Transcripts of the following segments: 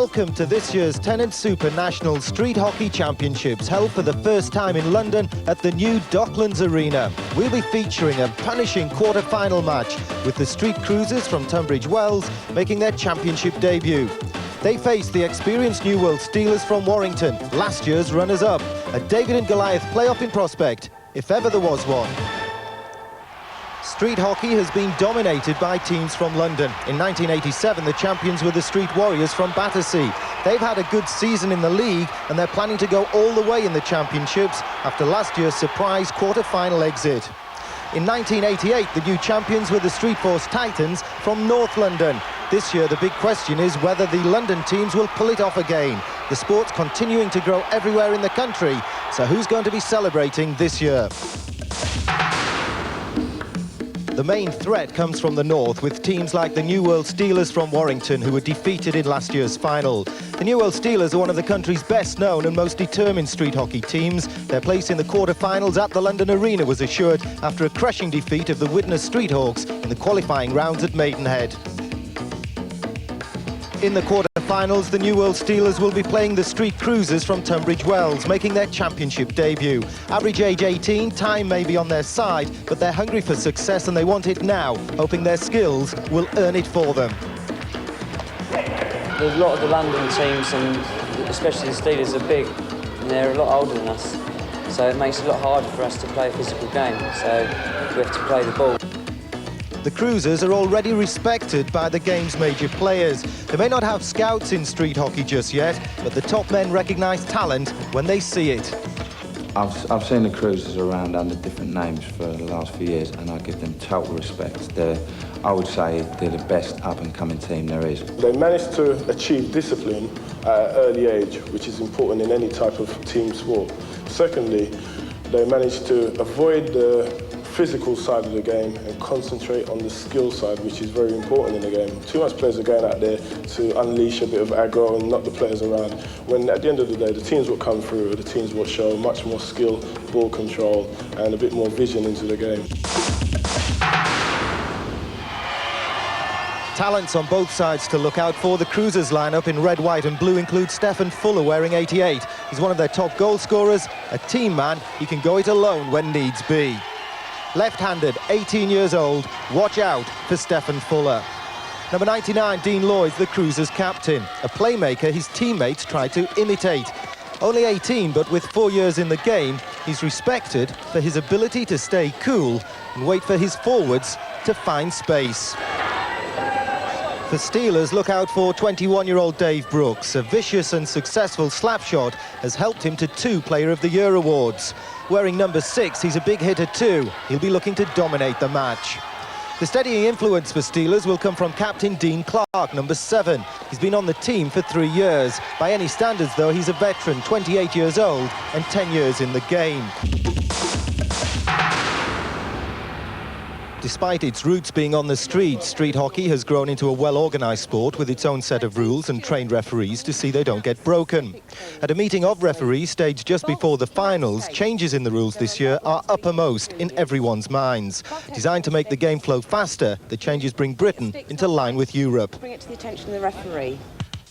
Welcome to this year's Tennents Super National Street Hockey Championships, held for the first time in London at the new Docklands Arena. We'll be featuring a punishing quarter-final match with the Street Cruisers from Tunbridge Wells making their championship debut. They face the experienced New World Steelers from Warrington, last year's runners-up, a David and Goliath playoff in prospect, if ever there was one. Street hockey has been dominated by teams from London. In 1987, the champions were the Street Warriors from Battersea. They've had a good season in the league, and they're planning to go all the way in the championships after last year's surprise quarter-final exit. In 1988, the new champions were the Streetforce Titans from North London. This year, the big question is whether the London teams will pull it off again. The sport's continuing to grow everywhere in the country, so who's going to be celebrating this year? The main threat comes from the north, with teams like the New World Steelers from Warrington, who were defeated in last year's final. The New World Steelers are one of the country's best-known and most determined street hockey teams. Their place in the quarter-finals at the London Arena was assured after a crushing defeat of the Widnes Streethawks in the qualifying rounds at Maidenhead. In the quarter-finals, the New World Steelers will be playing the Street Cruisers from Tunbridge Wells, making their championship debut. Average age 18, time may be on their side, but they're hungry for success and they want it now, hoping their skills will earn it for them. A lot of the London teams, and especially the Steelers, are big, and they're a lot older than us. So it makes it a lot harder for us to play a physical game, so we have to play the ball. The Cruisers are already respected by the game's major players. They may not have scouts in street hockey just yet, but the top men recognise talent when they see it. I've seen the Cruisers around under different names for the last few years, and I give them total respect. I would say they're the best up-and-coming team there is. They managed to achieve discipline at an early age, which is important in any type of team sport. Secondly, they managed to avoid the physical side of the game and concentrate on the skill side, which is very important in the game. Too much players are going out there to unleash a bit of aggro and knock the players around, when at the end of the day the teams will come through, the teams will show much more skill, ball control and a bit more vision into the game. Talents on both sides to look out for. The Cruisers lineup in red, white and blue includes Stephen Fuller wearing 88. He's one of their top goal scorers, a team man. He can go it alone when needs be. Left-handed, 18 years old, watch out for Stephen Fuller. Number 99, Dean Lloyd's the Cruisers' captain, a playmaker his teammates try to imitate. Only 18, but with 4 years in the game, he's respected for his ability to stay cool and wait for his forwards to find space. For Steelers, look out for 21-year-old Dave Brooks. A vicious and successful slap shot has helped him to 2 Player of the Year awards. Wearing number 6, he's a big hitter too. He'll be looking to dominate the match. The steadying influence for Steelers will come from captain Dean Clark, number 7. He's been on the team for 3 years. By any standards, though, he's a veteran, 28 years old and 10 years in the game. Despite its roots being on the street, street hockey has grown into a well-organised sport with its own set of rules and trained referees to see they don't get broken. At a meeting of referees staged just before the finals, changes in the rules this year are uppermost in everyone's minds. Designed to make the game flow faster, the changes bring Britain into line with Europe. Bring it to the attention of the referee.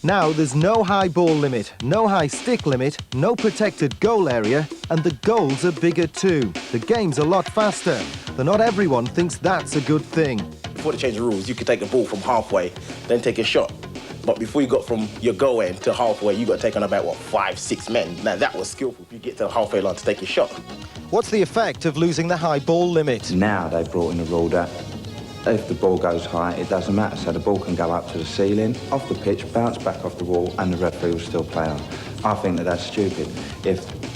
Now there's no high ball limit, no high stick limit, no protected goal area, and the goals are bigger too. The game's a lot faster, but not everyone thinks that's a good thing. Before they changed the rules, you could take a ball from halfway, then take a shot. But before you got from your goal end to halfway, you got to take on about, 5, 6 men. Now that was skillful. You get to the halfway line to take your shot. What's the effect of losing the high ball limit? Now they've brought in a rule that if the ball goes high, it doesn't matter. So the ball can go up to the ceiling, off the pitch, bounce back off the wall, and the referee will still play on. I think that that's stupid.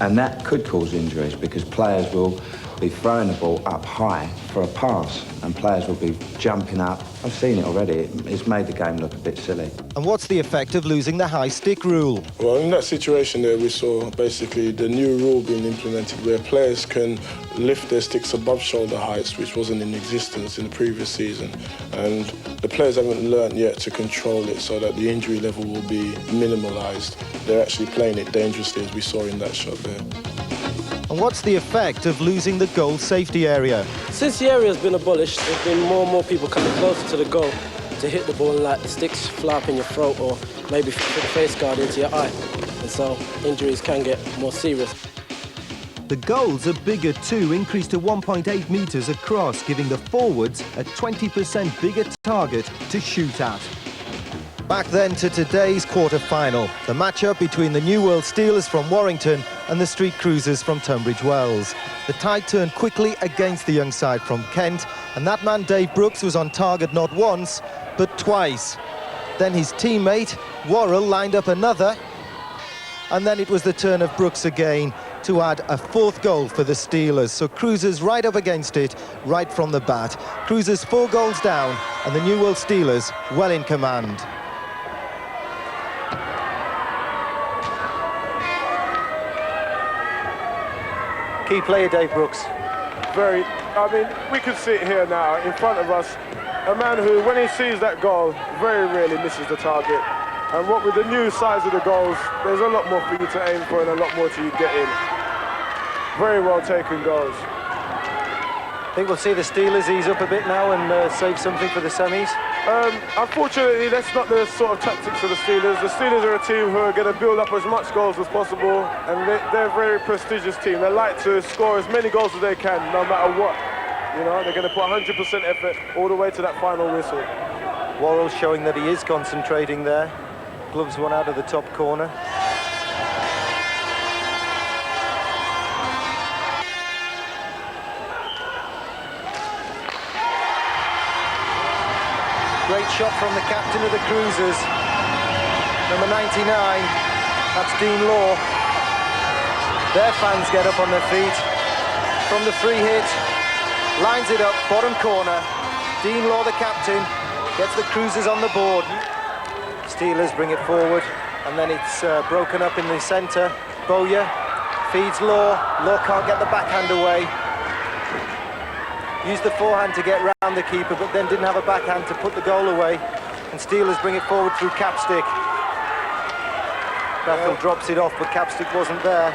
And that could cause injuries because players will be throwing the ball up high for a pass and players will be jumping up. I've seen it already. It's made the game look a bit silly. And what's the effect of losing the high stick rule? Well, in that situation there, we saw basically the new rule being implemented where players can lift their sticks above shoulder heights, which wasn't in existence in the previous season. And the players haven't learnt yet to control it so that the injury level will be minimalised. They're actually playing it dangerously, as we saw in that shot there. And what's the effect of losing the goal safety area? Since the area has been abolished, there's been more and more people coming closer to the goal to hit the ball and like the sticks fly up in your throat or maybe put the face guard into your eye. And so injuries can get more serious. The goals are bigger too, increased to 1.8 metres across, giving the forwards a 20% bigger target to shoot at. Back then to today's quarter-final, the matchup between the New World Steelers from Warrington and the Street Cruisers from Tunbridge Wells. The tide turned quickly against the young side from Kent, and that man Dave Brooks was on target not once, but twice. Then his teammate, Worrell, lined up another, and then it was the turn of Brooks again to add a fourth goal for the Steelers. So Cruisers right up against it, right from the bat. Cruisers 4 goals down, and the New World Steelers well in command. Key player Dave Brooks. I mean, we could sit here now in front of us, a man who, when he sees that goal, very rarely misses the target. And what with the new size of the goals, there's a lot more for you to aim for and a lot more to you get in. Very well taken goals. I think we'll see the Steelers ease up a bit now and save something for the semis. Unfortunately, that's not the sort of tactics of the Steelers. The Steelers are a team who are going to build up as much goals as possible, and they're a very prestigious team. They like to score as many goals as they can, no matter what. You know, they're going to put 100% effort all the way to that final whistle. Worrell showing that he is concentrating there. Gloves one out of the top corner. Great shot from the captain of the Cruisers, number 99, that's Dean Law. Their fans get up on their feet. From the free hit, lines it up, bottom corner. Dean Law, the captain, gets the Cruisers on the board. Steelers bring it forward, and then it's broken up in the centre. Bowyer feeds Law. Law can't get the backhand away. Used the forehand to get round the keeper, but then didn't have a backhand to put the goal away. And Steelers bring it forward through Capstick. Bethel drops it off, but Capstick wasn't there.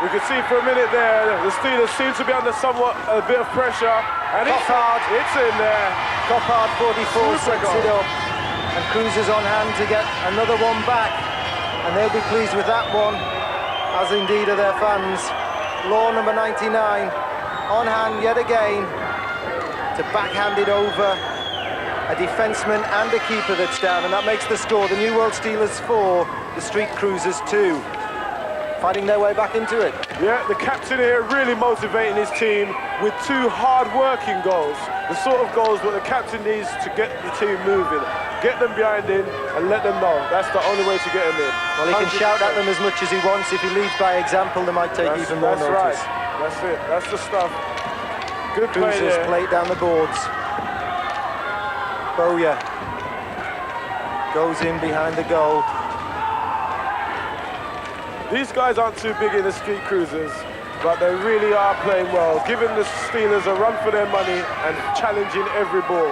We could see for a minute there, the Steelers seem to be under somewhat a bit of pressure. And Coppard. it's in there. Coppard, 44, sets it up. And Cruisers on hand to get another one back. And they'll be pleased with that one, as indeed are their fans. Law, number 99. On hand yet again to backhand it over a defenceman and a keeper that's down, and that makes the score. The New World Steelers 4, the Street Cruisers 2. Fighting their way back into it. Yeah, the captain here really motivating his team with 2 hard-working goals. The sort of goals that the captain needs to get the team moving. Get them behind him and let them know. That's the only way to get them in. Well, he can shout at them as much as he wants. If he leads by example, they might take even more notice. Right. That's it. That's the stuff. Good play Cruisers there. play it down the boards. Bowyer goes in behind the goal. These guys aren't too big in the Street Cruisers, but they really are playing well, giving the Steelers a run for their money and challenging every ball.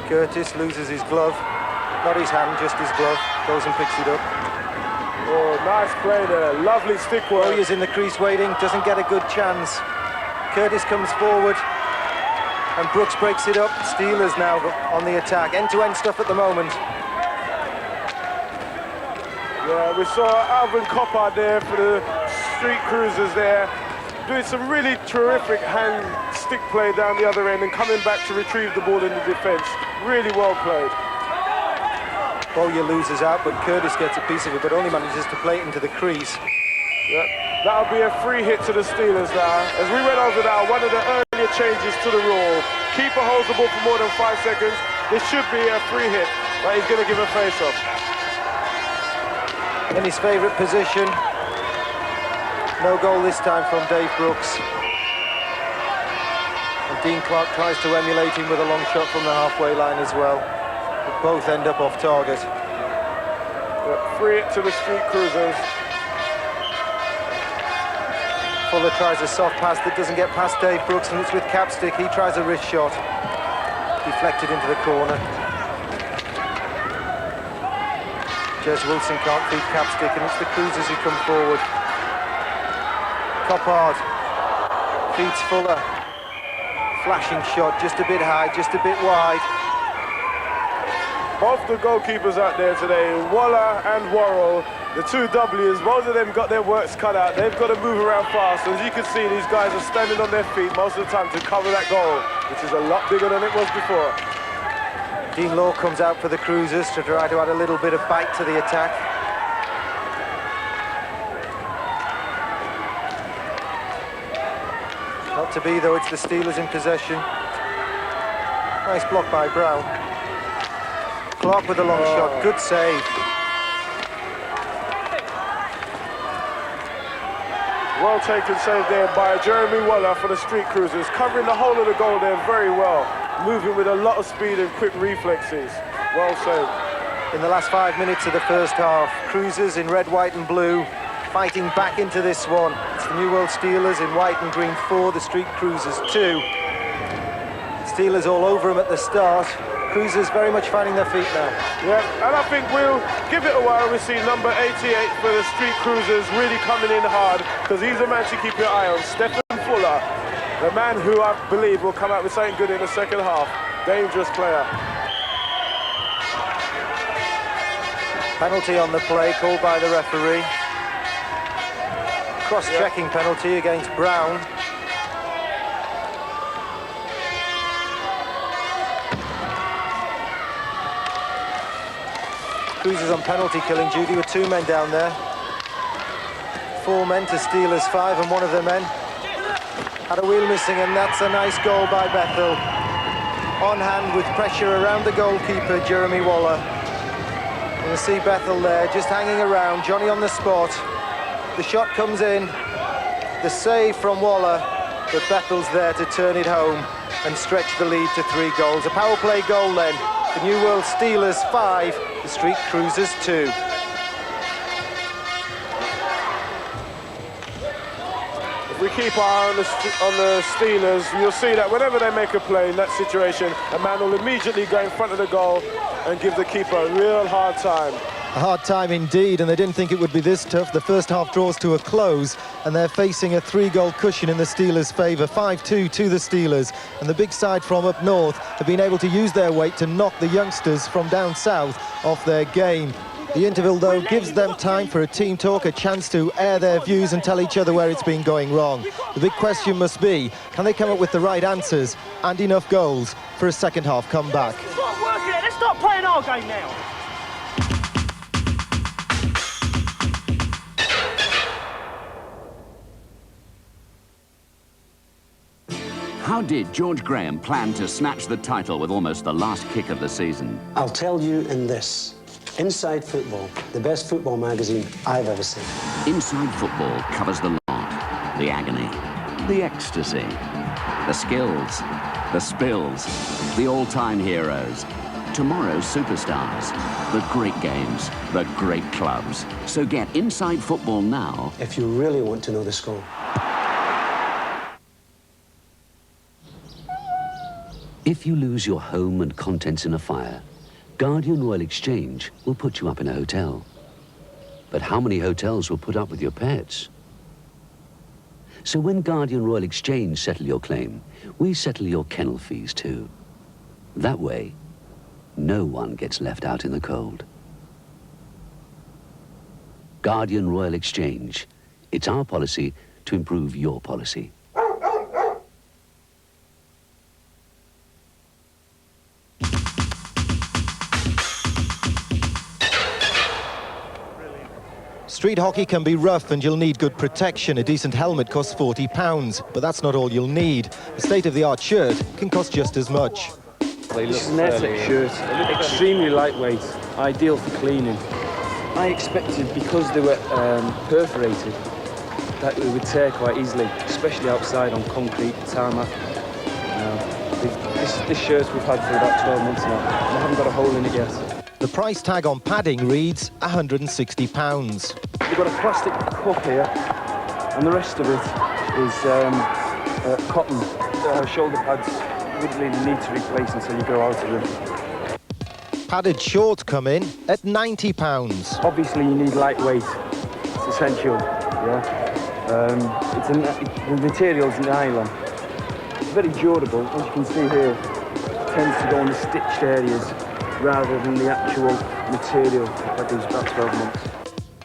Curtis loses his glove. Not his hand, just his glove. Goes and picks it up. Oh, nice play there. Lovely stick work. Bowyer's in the crease waiting, doesn't get a good chance. Curtis comes forward, and Brooks breaks it up. Steelers now on the attack. End-to-end stuff at the moment. Yeah, we saw Alvin Coppard there for the Street Cruisers there, doing some really terrific hand stick play down the other end and coming back to retrieve the ball in the defence. Really well played. Bowyer loses out, but Curtis gets a piece of it, but only manages to play it into the crease. Yeah, that'll be a free hit to the Steelers now. As we went over now, one of the earlier changes to the rule. Keeper holds the ball for more than 5 seconds. This should be a free hit, but he's going to give a face-off. In his favourite position. No goal this time from Dave Brooks. And Dean Clark tries to emulate him with a long shot from the halfway line as well. But both end up off target. Free it to the Street Cruisers. Fuller tries a soft pass that doesn't get past Dave Brooks, and it's with Capstick. He tries a wrist shot. Deflected into the corner. Jez Wilson can't feed Capstick, and it's the Cruisers who come forward. Coppard feeds Fuller. Flashing shot, just a bit high, just a bit wide. Both the goalkeepers out there today, Waller and Worrell, the two W's, both of them got their works cut out. They've got to move around fast. As you can see, these guys are standing on their feet most of the time to cover that goal, which is a lot bigger than it was before. Dean Law comes out for the Cruisers to try to add a little bit of bite to the attack. Not to be, though, it's the Steelers in possession. Nice block by Brown. Clark with a long shot, good save. Well taken save there by Jeremy Waller for the Street Cruisers, covering the whole of the goal there very well, moving with a lot of speed and quick reflexes. Well saved. In the last 5 minutes of the first half, Cruisers in red, white and blue fighting back into this one. It's the New World Steelers in white and green 4, the Street Cruisers 2. Steelers all over them at the start. Cruisers very much finding their feet now. Yeah, and I think we'll give it a while. We see number 88 for the Street Cruisers really coming in hard, because he's a man to keep your eye on. Stephen Fuller, the man who I believe will come out with something good in the second half. Dangerous player. Penalty on the play called by the referee. Cross-checking penalty against Brown. Cruisers on penalty killing duty with 2 men down there. 4 men to Steelers 5, and one of the men had a wheel missing, and that's a nice goal by Bethel. On hand with pressure around the goalkeeper, Jeremy Waller. You can see Bethel there just hanging around, Johnny on the spot. The shot comes in, the save from Waller, but Bethel's there to turn it home and stretch the lead to 3 goals. A power play goal then. The New World Steelers 5, the Street Cruisers 2. If we keep our eye on the Steelers, you'll see that whenever they make a play in that situation, a man will immediately go in front of the goal and give the keeper a real hard time. A hard time indeed, and they didn't think it would be this tough. The first half draws to a close, and they're facing a 3-goal cushion in the Steelers' favour. 5-2 to the Steelers, and the big side from up north have been able to use their weight to knock the youngsters from down south off their game. The interval, though, gives them time for a team talk, a chance to air their views and tell each other where it's been going wrong. The big question must be, can they come up with the right answers and enough goals for a second-half comeback? It's not working. Let's start playing our game now. How did George Graham plan to snatch the title with almost the last kick of the season? I'll tell you in this. Inside Football, the best football magazine I've ever seen. Inside Football covers the lot, the agony, the ecstasy, the skills, the spills, the all-time heroes, tomorrow's superstars, the great games, the great clubs. So get Inside Football now. If you really want to know the score. If you lose your home and contents in a fire, Guardian Royal Exchange will put you up in a hotel. But how many hotels will put up with your pets? So when Guardian Royal Exchange settle your claim, we settle your kennel fees too. That way, no one gets left out in the cold. Guardian Royal Exchange. It's our policy to improve your policy. Street hockey can be rough and you'll need good protection. A decent helmet costs £40, but that's not all you'll need. A state-of-the-art shirt can cost just as much. This is an Airtech shirt, extremely lightweight, ideal for cleaning. I expected, because they were perforated, that they would tear quite easily, especially outside on concrete, tarmac. This shirt we've had for about 12 months now, and I haven't got a hole in it yet. The price tag on padding reads £160. We've got a plastic cup here, and the rest of it is cotton. Shoulder pads wouldn't really need to replace until you go out of them. Padded shorts come in at £90. Obviously, you need lightweight. It's essential. Yeah. The material's nylon. It's very durable, as you can see here. It tends to go on the stitched areas. rather than the actual material that these about 12 months.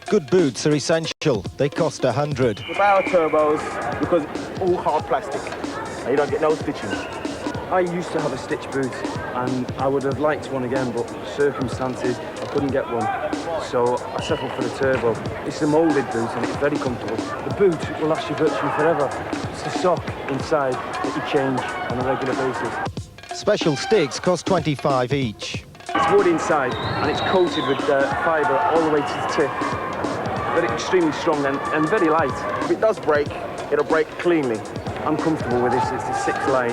Good boots are essential. They cost 100. We buy our turbos because it's all hard plastic and you don't get no stitching. I used to have a stitch boot and I would have liked one again, but circumstances, I couldn't get one. So I settled for the turbo. It's a moulded boot and it's very comfortable. The boot will last you virtually forever. It's the sock inside that you change on a regular basis. Special sticks cost 25 each. It's wood inside and it's coated with fibre all the way to the tip. Very extremely strong and very light. If it does break, it'll break cleanly. I'm comfortable with this. It's the 6 line,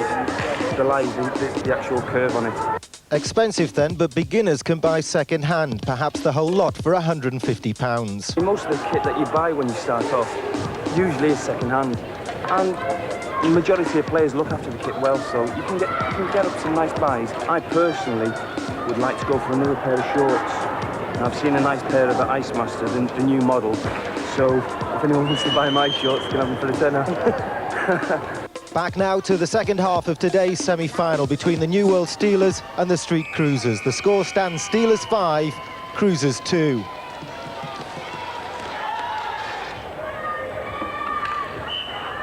the actual curve on it. Expensive then, but beginners can buy second-hand, perhaps the whole lot for £150. Most of the kit that you buy when you start off usually is second-hand. And the majority of players look after the kit well, so you can get up some nice buys. I personally would like to go for another pair of shorts. And I've seen a nice pair of the Ice Master, the new model. So if anyone wants to buy my shorts, you can have them for a tenner. Back now to the second half of today's semi-final between the New World Steelers and the Street Cruisers. The score stands Steelers 5, Cruisers 2.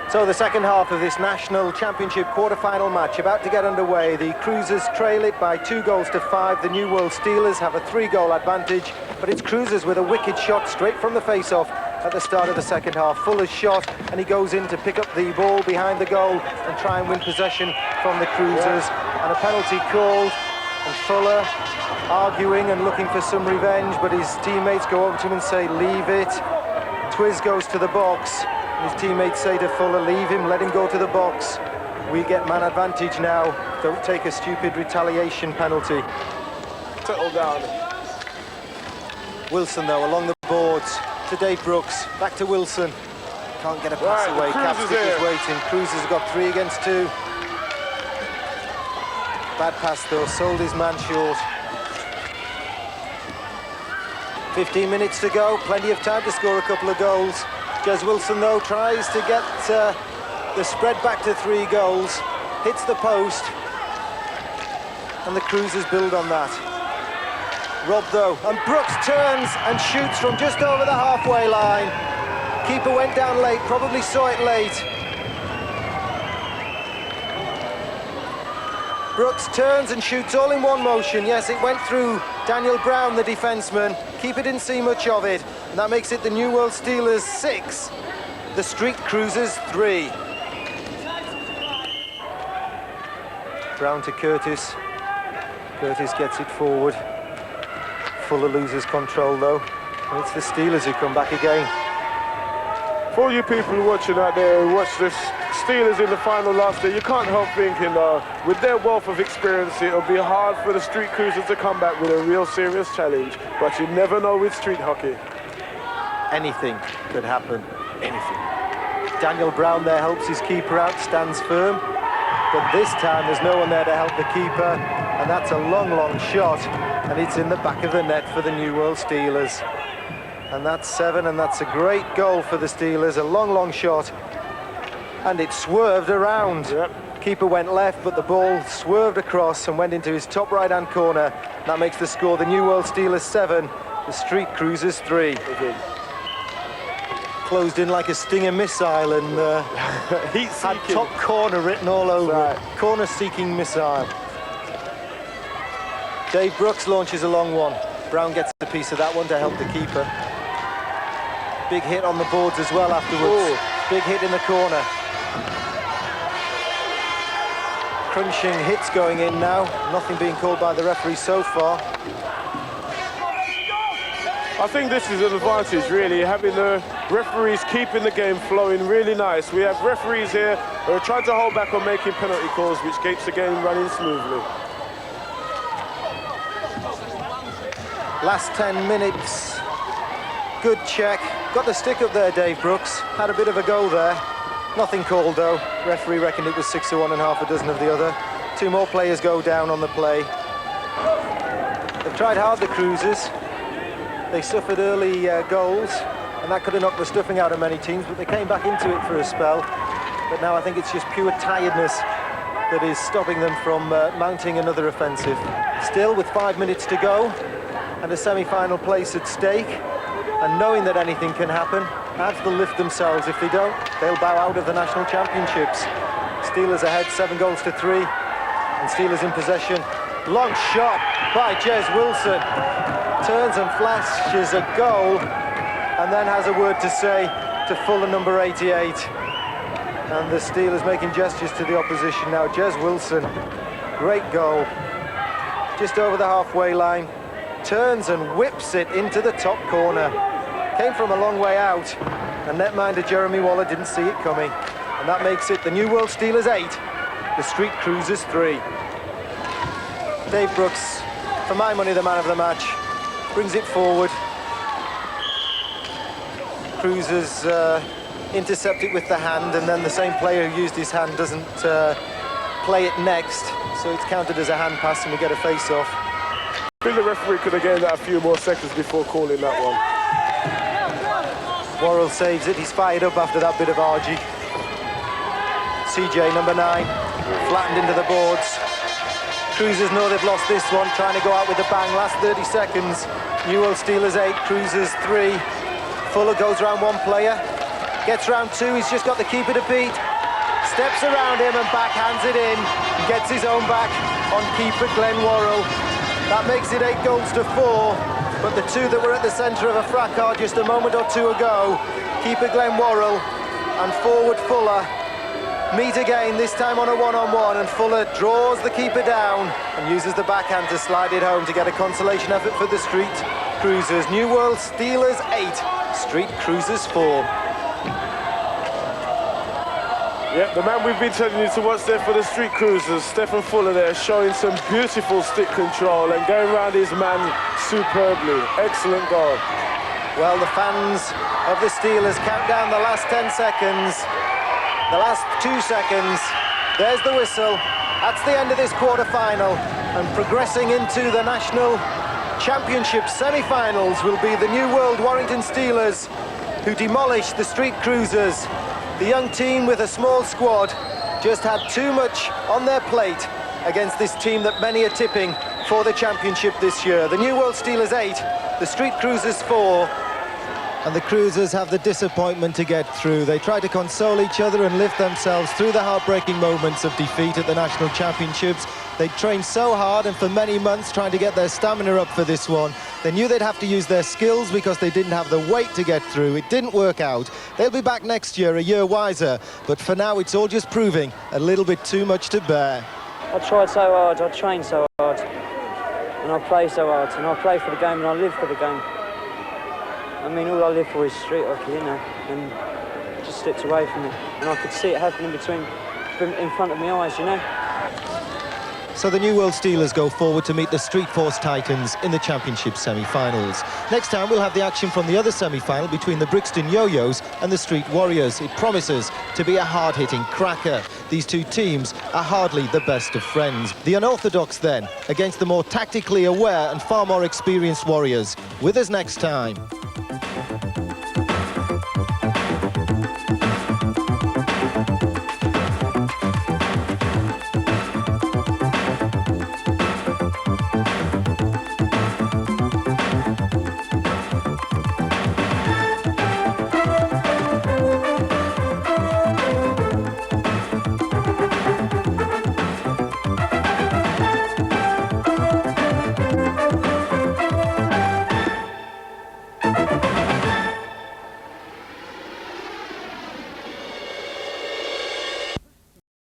So the second half of this National Championship quarter-final match about to get underway. The Cruisers trail it by 2-5. The New World Steelers have a 3-goal advantage, but it's Cruisers with a wicked shot straight from the face-off at the start of the second half. Fuller's shot, and he goes in to pick up the ball behind the goal and try and win possession from the Cruisers. And a penalty called, and Fuller arguing and looking for some revenge, but his teammates go over to him and say, leave it. Twiz goes to the box. His teammates say to Fuller, leave him, let him go to the box. We get man advantage now. Don't take a stupid retaliation penalty. Settle down. Wilson, though, along the boards to Dave Brooks. Back to Wilson. Can't get a pass away. Capstick is waiting. Cruisers have got 3 against 2. Bad pass, though. Sold his man short. 15 minutes to go. Plenty of time to score a couple of goals. Jez Wilson, though, tries to get the spread back to 3 goals, hits the post, and the Cruisers build on that. Rob, though, and Brooks turns and shoots from just over the halfway line. Keeper went down late, probably saw it late. Brooks turns and shoots all in one motion. Yes, it went through Daniel Brown, the defenceman. Keeper didn't see much of it. And that makes it the New World Steelers 6, the Street Cruisers 3. Brown to Curtis. Curtis gets it forward. Fuller loses control, though. And it's the Steelers who come back again. For all you people watching out there who watched the Steelers in the final last year, you can't help thinking, with their wealth of experience, it'll be hard for the Street Cruisers to come back with a real serious challenge. But you never know with street hockey. Anything could happen. Anything. Daniel Brown there helps his keeper out, stands firm. But this time there's no one there to help the keeper. And that's a long, long shot. And it's in the back of the net for the New World Steelers. And that's 7, and that's a great goal for the Steelers. A long, long shot. And it swerved around. Yep. Keeper went left, but the ball swerved across and went into his top right-hand corner. That makes the score the New World Steelers 7, the Street Cruisers 3. Closed in like a Stinger missile and had top corner written all over it. Corner-seeking missile. Dave Brooks launches a long one. Brown gets a piece of that one to help the keeper. Big hit on the boards as well afterwards. Ooh. Big hit in the corner. Crunching hits going in now. Nothing being called by the referee so far. I think this is an advantage, really, having the referees keeping the game flowing really nice. We have referees here who are trying to hold back on making penalty calls, which keeps the game running smoothly. Last 10 minutes. Good check. Got the stick up there, Dave Brooks. Had a bit of a go there. Nothing called, though. Referee reckoned it was 6 to 1 and half a dozen of the other. 2 more players go down on the play. They've tried hard, the Cruisers. They suffered early goals, and that could have knocked the stuffing out of many teams, but they came back into it for a spell. But now I think it's just pure tiredness that is stopping them from mounting another offensive. Still, with 5 minutes to go and a semi-final place at stake, and knowing that anything can happen, Avs will lift themselves. If they don't, they'll bow out of the National Championships. Steelers ahead 7-3, and Steelers in possession. Long shot by Jez Wilson. Turns and flashes a goal, and then has a word to say to Fuller number 88. And the Steelers making gestures to the opposition now. Jez Wilson, great goal. Just over the halfway line. Turns and whips it into the top corner. Came from a long way out, and netminder Jeremy Waller didn't see it coming. And that makes it the New World Steelers 8, the Street Cruisers 3. Dave Brooks, for my money, the man of the match, brings it forward. Cruisers intercept it with the hand, and then the same player who used his hand doesn't play it next, so it's counted as a hand pass and we get a face-off. I think the referee could have gained that a few more seconds before calling that one. Worrell saves it, he's fired up after that bit of argy. CJ, number 9, flattened into the boards. Cruisers know they've lost this one, trying to go out with a bang. Last 30 seconds. New World Steelers 8, Cruisers 3. Fuller goes round one player, gets round 2, he's just got the keeper to beat. Steps around him and backhands it in. He gets his own back on keeper Glenn Worrell. That makes it 8-4, but the two that were at the centre of a fracas just a moment or two ago, keeper Glenn Worrell and forward Fuller, meet again, this time on a one-on-one, and Fuller draws the keeper down and uses the backhand to slide it home to get a consolation effort for the Street Cruisers. New World Steelers 8, Street Cruisers 4. Yeah, the man we've been telling you to watch there for the Street Cruisers, Stephen Fuller there, showing some beautiful stick control and going around his man superbly. Excellent goal. Well, the fans of the Steelers count down the last 10 seconds. The last 2 seconds. There's the whistle. That's the end of this quarter-final. And progressing into the National Championship semi-finals will be the New World Warrington Steelers, who demolished the Street Cruisers. The young team with a small squad just had too much on their plate against this team that many are tipping for the championship this year. The New World Steelers 8, the Street Cruisers 4. And the Cruisers have the disappointment to get through. They try to console each other and lift themselves through the heartbreaking moments of defeat at the National Championships. They trained so hard and for many months trying to get their stamina up for this one. They knew they'd have to use their skills because they didn't have the weight to get through. It didn't work out. They'll be back next year, a year wiser. But for now, it's all just proving a little bit too much to bear. I tried so hard, I trained so hard, and I play so hard, and I play for the game and I live for the game. I mean, all I live for is street hockey, you know, and it just slipped away from me. And I could see it happening in front of my eyes, you know. So the New World Steelers go forward to meet the Streetforce Titans in the championship semi-finals. Next time we'll have the action from the other semi-final between the Brixton Yo-Yos and the Street Warriors. It promises to be a hard-hitting cracker. These two teams are hardly the best of friends. The unorthodox then against the more tactically aware and far more experienced Warriors. With us next time.